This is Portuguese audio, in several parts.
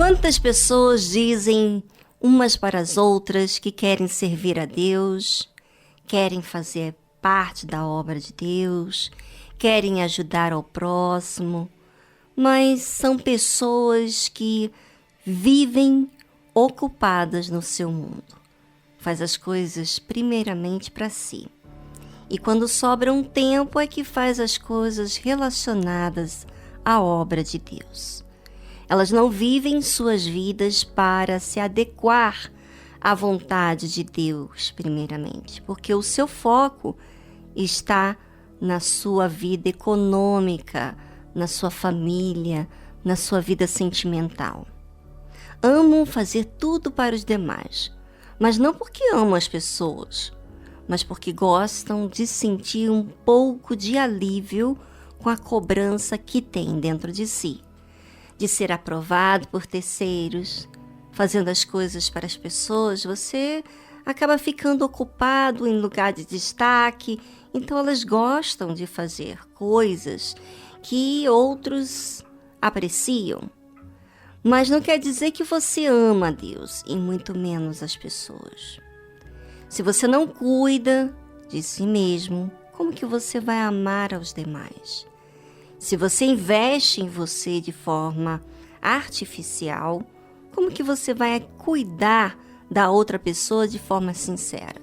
Quantas pessoas dizem umas para as outras que querem servir a Deus, querem fazer parte da obra de Deus, querem ajudar ao próximo, mas são pessoas que vivem ocupadas no seu mundo. Faz as coisas primeiramente para si. E quando sobra um tempo é que faz as coisas relacionadas à obra de Deus. Elas não vivem suas vidas para se adequar à vontade de Deus, primeiramente, porque o seu foco está na sua vida econômica, na sua família, na sua vida sentimental. Amam fazer tudo para os demais, mas não porque amam as pessoas, mas porque gostam de sentir um pouco de alívio com a cobrança que tem dentro de si, de ser aprovado por terceiros. Fazendo as coisas para as pessoas, você acaba ficando ocupado em lugar de destaque, então elas gostam de fazer coisas que outros apreciam. Mas não quer dizer que você ama a Deus, e muito menos as pessoas. Se você não cuida de si mesmo, como que você vai amar aos demais? Se você investe em você de forma artificial, como que você vai cuidar da outra pessoa de forma sincera?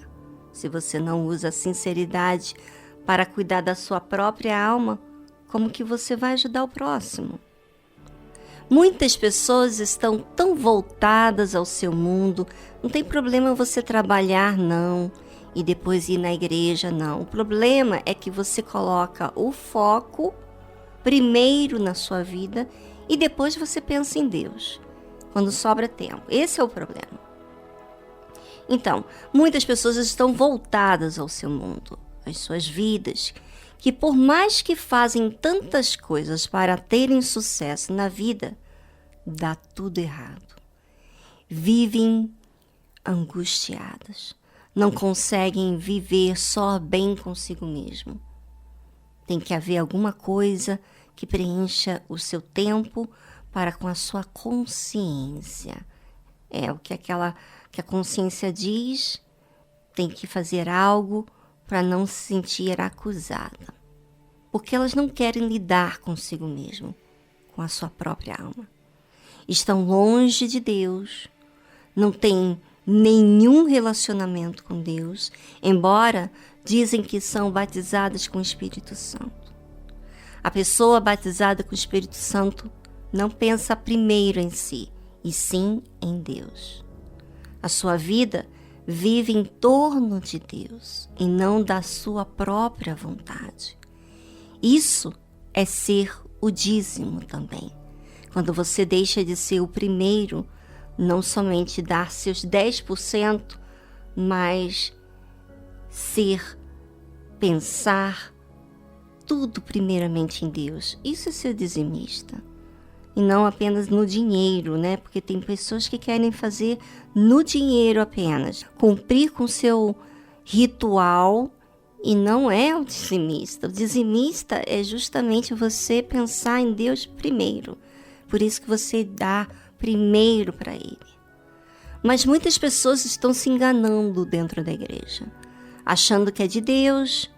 Se você não usa a sinceridade para cuidar da sua própria alma, como que você vai ajudar o próximo? Muitas pessoas estão tão voltadas ao seu mundo, não tem problema você trabalhar, não, e depois ir na igreja, não. O problema é que você coloca o foco primeiro na sua vida e depois você pensa em Deus, quando sobra tempo. Esse é o problema. Então, muitas pessoas estão voltadas ao seu mundo, às suas vidas, que por mais que fazem tantas coisas para terem sucesso na vida, dá tudo errado. Vivem angustiadas, não conseguem viver só bem consigo mesmo. Tem que haver alguma coisa que preencha o seu tempo para com a sua consciência. É o que a consciência diz, tem que fazer algo para não se sentir acusada. Porque elas não querem lidar consigo mesmo, com a sua própria alma. Estão longe de Deus, não têm nenhum relacionamento com Deus, embora dizem que são batizadas com o Espírito Santo. A pessoa batizada com o Espírito Santo não pensa primeiro em si, e sim em Deus. A sua vida vive em torno de Deus e não da sua própria vontade. Isso é ser o dízimo também. Quando você deixa de ser o primeiro, não somente dar seus 10%, mas pensar tudo primeiramente em Deus. Isso é ser dizimista. E não apenas no dinheiro, né? Porque tem pessoas que querem fazer no dinheiro apenas. Cumprir com seu ritual e não é o dizimista. O dizimista é justamente você pensar em Deus primeiro. Por isso que você dá primeiro para Ele. Mas muitas pessoas estão se enganando dentro da igreja, achando que é de Deus,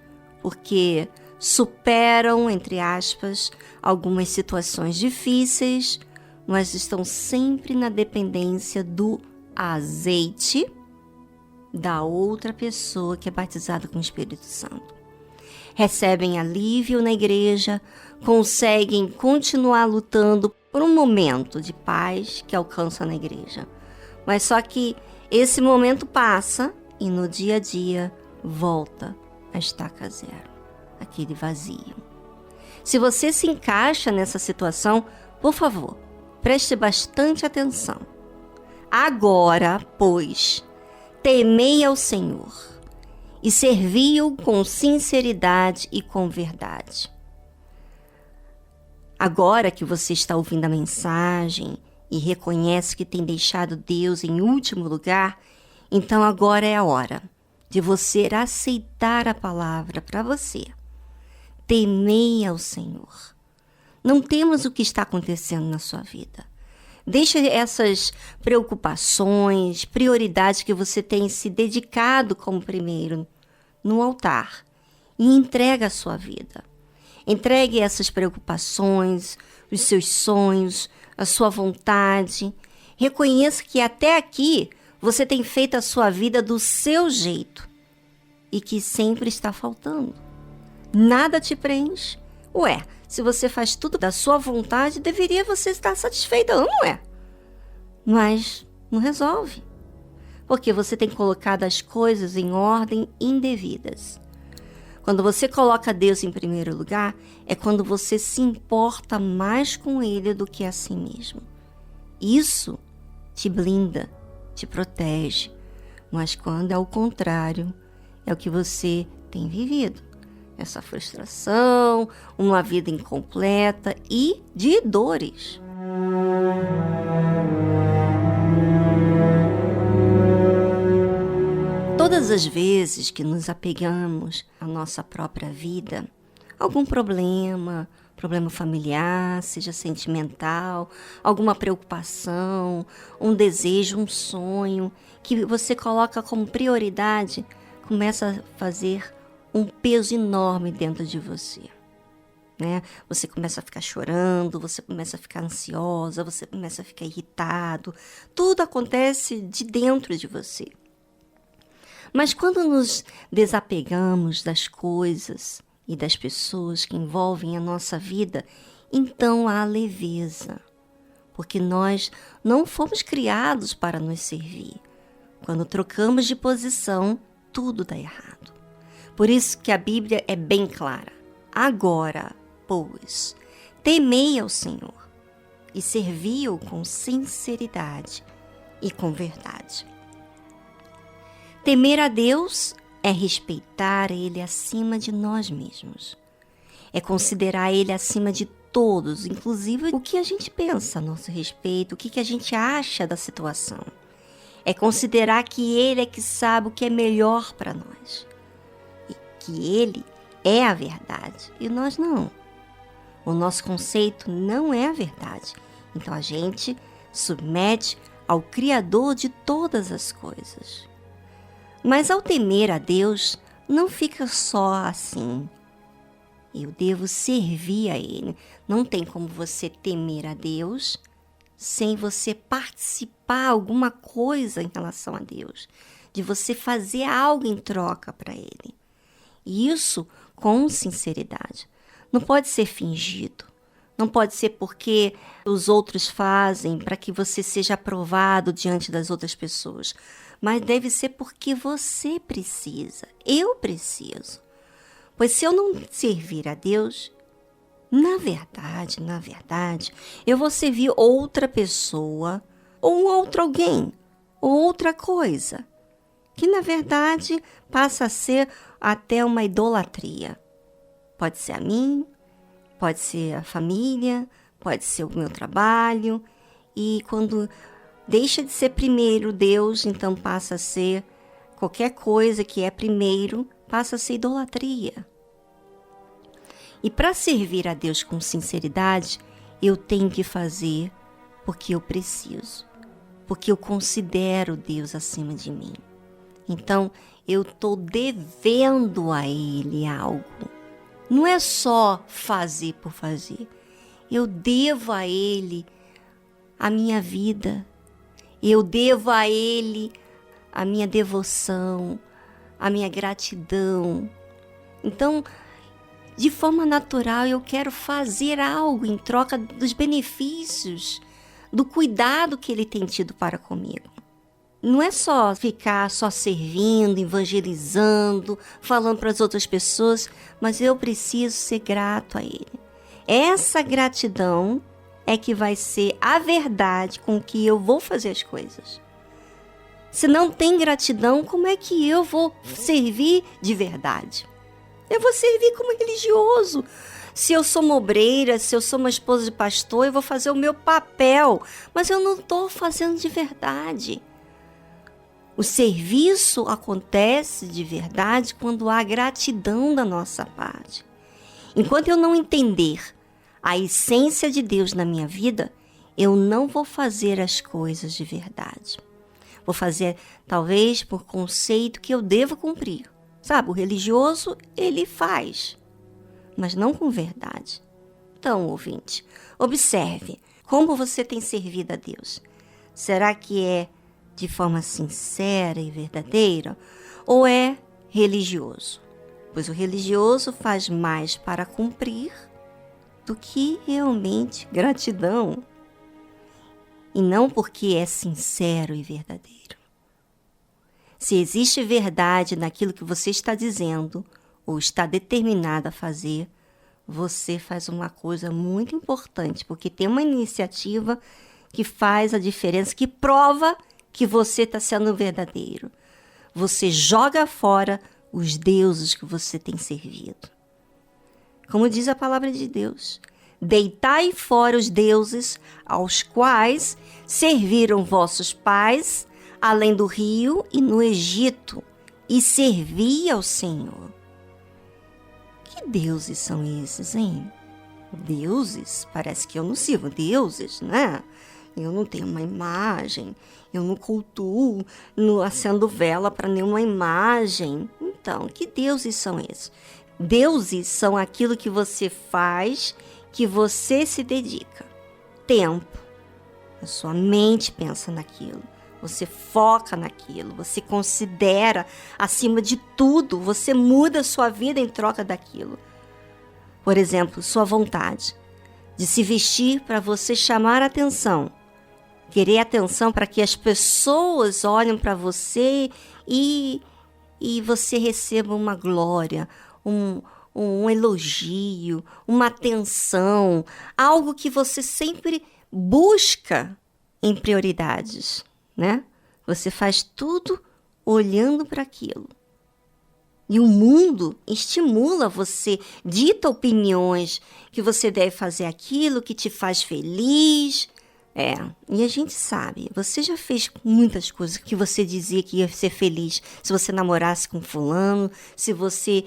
porque superam, entre aspas, algumas situações difíceis, mas estão sempre na dependência do azeite da outra pessoa que é batizada com o Espírito Santo. Recebem alívio na igreja, conseguem continuar lutando por um momento de paz que alcançam na igreja. Mas só que esse momento passa e no dia a dia volta a estaca zero, aquele vazio. Se você se encaixa nessa situação, por favor, preste bastante atenção. Agora, pois, temei ao Senhor e servi-o com sinceridade e com verdade. Agora que você está ouvindo a mensagem e reconhece que tem deixado Deus em último lugar, então agora é a hora de você aceitar a palavra para você. Temei ao Senhor. Não temas o que está acontecendo na sua vida. Deixa essas preocupações, prioridades que você tem se dedicado como primeiro no altar e entrega a sua vida. Entregue essas preocupações, os seus sonhos, a sua vontade. Reconheça que até aqui você tem feito a sua vida do seu jeito e que sempre está faltando. Nada te preenche. Ué, se você faz tudo da sua vontade, deveria você estar satisfeita, não é? Mas não resolve. Porque você tem colocado as coisas em ordem indevidas. Quando você coloca Deus em primeiro lugar, é quando você se importa mais com Ele do que a si mesmo. Isso te blinda, te protege. Mas quando é o contrário, é o que você tem vivido. Essa frustração, uma vida incompleta e de dores. Todas as vezes que nos apegamos à nossa própria vida, algum problema familiar, seja sentimental, alguma preocupação, um desejo, um sonho, que você coloca como prioridade, começa a fazer um peso enorme dentro de você. Né? Você começa a ficar chorando, você começa a ficar ansiosa, você começa a ficar irritado. Tudo acontece de dentro de você. Mas quando nos desapegamos das coisas e das pessoas que envolvem a nossa vida, então há leveza. Porque nós não fomos criados para nos servir. Quando trocamos de posição, tudo dá errado. Por isso que a Bíblia é bem clara. Agora, pois, temei ao Senhor e servi-o com sinceridade e com verdade. Temer a Deus é respeitar Ele acima de nós mesmos. É considerar Ele acima de todos, inclusive o que a gente pensa a nosso respeito, o que a gente acha da situação. É considerar que Ele é que sabe o que é melhor para nós. E que Ele é a verdade e nós não. O nosso conceito não é a verdade. Então a gente submete ao Criador de todas as coisas. Mas ao temer a Deus, não fica só assim. Eu devo servir a Ele. Não tem como você temer a Deus sem você participar alguma coisa em relação a Deus. De você fazer algo em troca para Ele. E isso com sinceridade. Não pode ser fingido. Não pode ser porque os outros fazem para que você seja aprovado diante das outras pessoas. Mas deve ser porque você precisa. Eu preciso. Pois se eu não servir a Deus, na verdade, eu vou servir outra pessoa, ou outro alguém, ou outra coisa, que na verdade passa a ser até uma idolatria. Pode ser a mim, pode ser a família, pode ser o meu trabalho, e quando deixa de ser primeiro Deus, então passa a ser qualquer coisa que é primeiro, passa a ser idolatria. E para servir a Deus com sinceridade, eu tenho que fazer porque eu preciso, porque eu considero Deus acima de mim. Então, eu estou devendo a Ele algo. Não é só fazer por fazer. Eu devo a Ele a minha vida. Eu devo a Ele a minha devoção, a minha gratidão. Então, de forma natural, eu quero fazer algo em troca dos benefícios, do cuidado que Ele tem tido para comigo. Não é só ficar só servindo, evangelizando, falando para as outras pessoas, mas eu preciso ser grato a Ele. Essa gratidão é que vai ser a verdade com que eu vou fazer as coisas. Se não tem gratidão, como é que eu vou servir de verdade? Eu vou servir como religioso. Se eu sou uma obreira, se eu sou uma esposa de pastor, eu vou fazer o meu papel, mas eu não estou fazendo de verdade. O serviço acontece de verdade quando há gratidão da nossa parte. Enquanto eu não entender a essência de Deus na minha vida, eu não vou fazer as coisas de verdade. Vou fazer, talvez, por conceito que eu devo cumprir. Sabe, o religioso, ele faz, mas não com verdade. Então, ouvinte, observe como você tem servido a Deus. Será que é de forma sincera e verdadeira ou é religioso? Pois o religioso faz mais para cumprir do que realmente gratidão. E não porque é sincero e verdadeiro. Se existe verdade naquilo que você está dizendo ou está determinado a fazer, você faz uma coisa muito importante, porque tem uma iniciativa que faz a diferença, que prova que você está sendo verdadeiro. Você joga fora os deuses que você tem servido. Como diz a palavra de Deus, deitai fora os deuses aos quais serviram vossos pais, além do rio e no Egito, e servi ao Senhor. Que deuses são esses, hein? Deuses? Parece que eu não sirvo deuses, né? Eu não tenho uma imagem, eu não cultuo, não acendo vela para nenhuma imagem. Então, que deuses são esses? Deuses são aquilo que você faz, que você se dedica. Tempo. A sua mente pensa naquilo. Você foca naquilo. Você considera acima de tudo. Você muda a sua vida em troca daquilo. Por exemplo, sua vontade de se vestir para você chamar a atenção. Querer atenção para que as pessoas olhem para você e você receba uma glória, um elogio, uma atenção, algo que você sempre busca em prioridades, né? Você faz tudo olhando para aquilo. E o mundo estimula você, dita opiniões que você deve fazer aquilo que te faz feliz. E a gente sabe, você já fez muitas coisas que você dizia que ia ser feliz se você namorasse com fulano, se você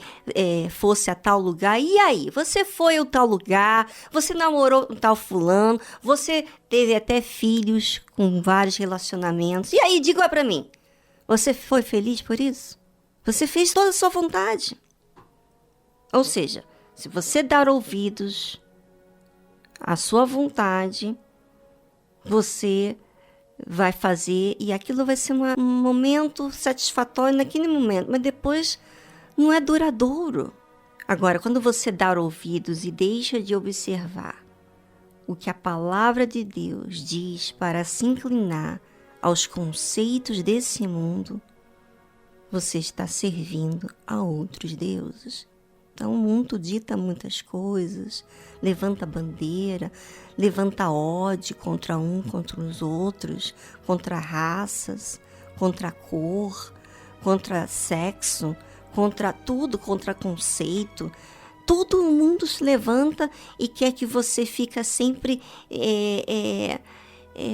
fosse a tal lugar. E aí, você foi ao tal lugar, você namorou com tal fulano, você teve até filhos com vários relacionamentos. E aí, diga pra mim, você foi feliz por isso? Você fez toda a sua vontade. Ou seja, se você dar ouvidos à sua vontade, você vai fazer e aquilo vai ser um momento satisfatório naquele momento, mas depois não é duradouro. Agora, quando você dá ouvidos e deixa de observar o que a palavra de Deus diz para se inclinar aos conceitos desse mundo, você está servindo a outros deuses. Então, o mundo dita muitas coisas, levanta bandeira, levanta ódio contra os outros, contra raças, contra cor, contra sexo, contra tudo, contra conceito. Todo o mundo se levanta e quer que você fique sempre,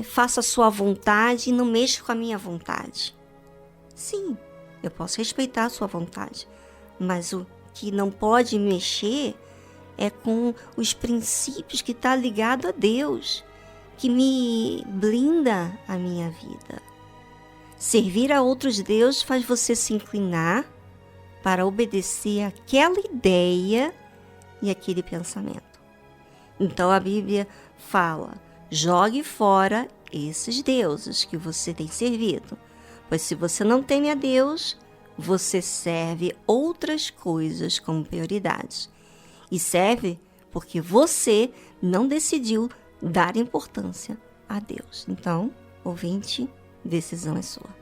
faça a sua vontade e não mexa com a minha vontade. Sim, eu posso respeitar a sua vontade, mas o que não pode mexer é com os princípios que está ligado a Deus, que me blinda a minha vida. Servir a outros deuses faz você se inclinar para obedecer aquela ideia e aquele pensamento. Então a Bíblia fala, jogue fora esses deuses que você tem servido, pois se você não teme a Deus, você serve outras coisas como prioridades. E serve porque você não decidiu dar importância a Deus. Então, ouvinte, decisão é sua.